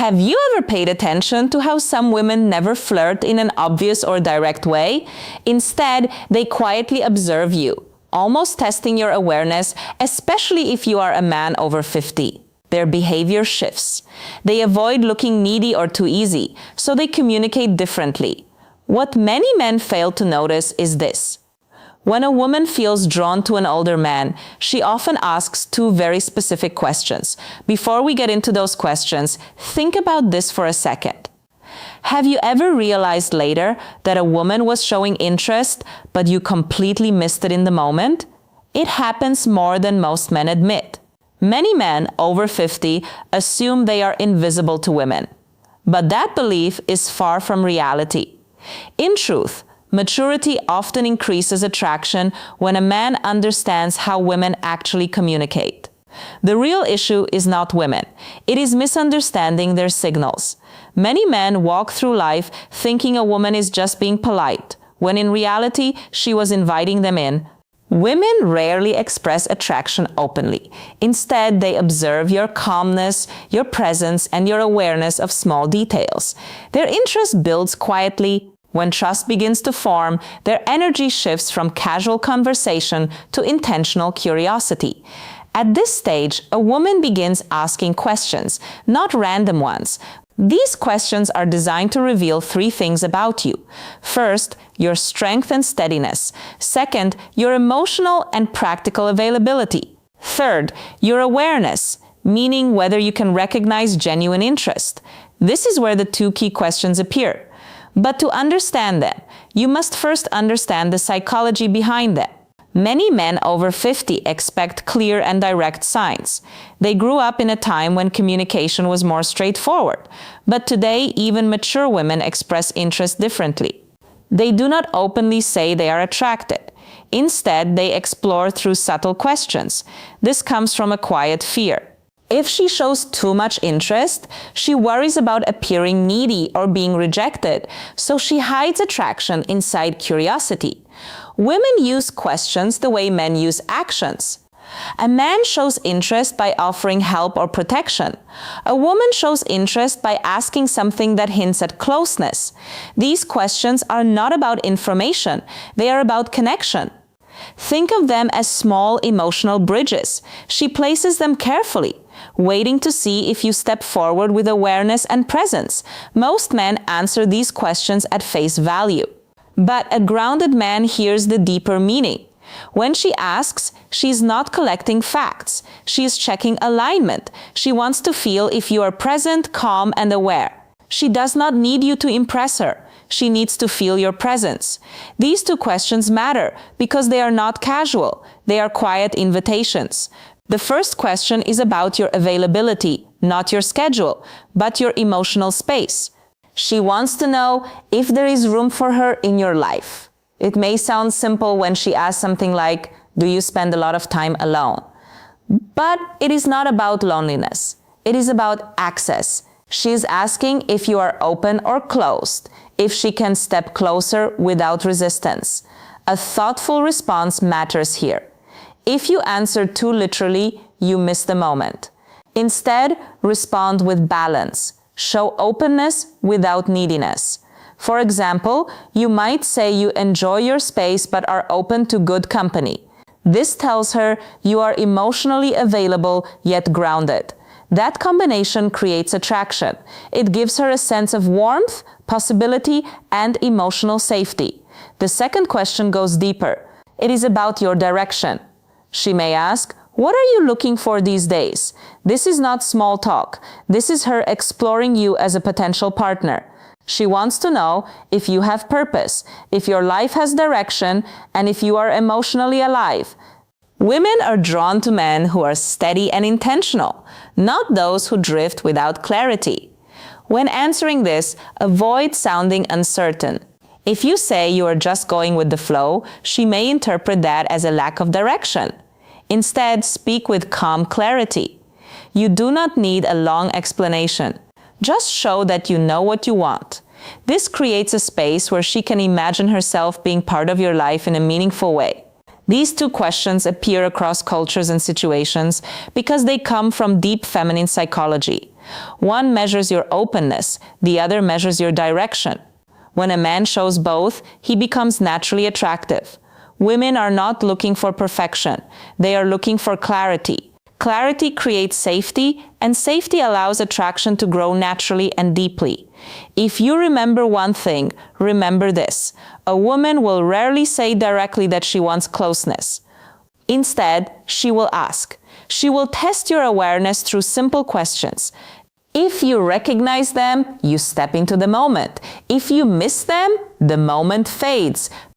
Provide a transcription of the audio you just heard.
Have you ever paid attention to how some women never flirt in an obvious or direct way? Instead, they quietly observe you, almost testing your awareness, especially if you are a man over 50. Their behavior shifts. They avoid looking needy or too easy, so they communicate differently. What many men fail to notice is this. When a woman feels drawn to an older man, she often asks two very specific questions. Before we get into those questions, think about this for a second. Have you ever realized later that a woman was showing interest, but you completely missed it in the moment? It happens more than most men admit. Many men over 50 assume they are invisible to women. But that belief is far from reality. In truth, maturity often increases attraction when a man understands how women actually communicate. The real issue is not women. It is misunderstanding their signals. Many men walk through life thinking a woman is just being polite, when in reality she was inviting them in. Women rarely express attraction openly. Instead, they observe your calmness, your presence, and your awareness of small details. Their interest builds quietly. When trust begins to form, their energy shifts from casual conversation to intentional curiosity. At this stage, a woman begins asking questions, not random ones. These questions are designed to reveal three things about you. First, your strength and steadiness. Second, your emotional and practical availability. Third, your awareness, meaning whether you can recognize genuine interest. This is where the two key questions appear. But to understand them, you must first understand the psychology behind them. Many men over 50 expect clear and direct signs. They grew up in a time when communication was more straightforward, but today even mature women express interest differently. They do not openly say they are attracted. Instead, they explore through subtle questions. This comes from a quiet fear. If she shows too much interest, she worries about appearing needy or being rejected, so she hides attraction inside curiosity. Women use questions the way men use actions. A man shows interest by offering help or protection. A woman shows interest by asking something that hints at closeness. These questions are not about information, they are about connection. Think of them as small emotional bridges. She places them carefully, waiting to see if you step forward with awareness and presence. Most men answer these questions at face value. But a grounded man hears the deeper meaning. When she asks, she is not collecting facts. She is checking alignment. She wants to feel if you are present, calm, and aware. She does not need you to impress her. She needs to feel your presence. These two questions matter because they are not casual. They are quiet invitations. The first question is about your availability, not your schedule, but your emotional space. She wants to know if there is room for her in your life. It may sound simple when she asks something like, "Do you spend a lot of time alone?" But it is not about loneliness. It is about access. She is asking if you are open or closed, if she can step closer without resistance. A thoughtful response matters here. If you answer too literally, you miss the moment. Instead, respond with balance. Show openness without neediness. For example, you might say you enjoy your space but are open to good company. This tells her you are emotionally available yet grounded. That combination creates attraction. It gives her a sense of warmth, possibility, and emotional safety. The second question goes deeper. It is about your direction. She may ask, "What are you looking for these days?" This is not small talk. This is her exploring you as a potential partner. She wants to know if you have purpose, if your life has direction, and if you are emotionally alive. Women are drawn to men who are steady and intentional, not those who drift without clarity. When answering this, avoid sounding uncertain. If you say you are just going with the flow, she may interpret that as a lack of direction. Instead, speak with calm clarity. You do not need a long explanation. Just show that you know what you want. This creates a space where she can imagine herself being part of your life in a meaningful way. These two questions appear across cultures and situations because they come from deep feminine psychology. One measures your openness, the other measures your direction. When a man shows both, he becomes naturally attractive. Women are not looking for perfection. They are looking for clarity. Clarity creates safety, and safety allows attraction to grow naturally and deeply. If you remember one thing, remember this: a woman will rarely say directly that she wants closeness. Instead, she will ask. She will test your awareness through simple questions. If you recognize them, you step into the moment. If you miss them, the moment fades.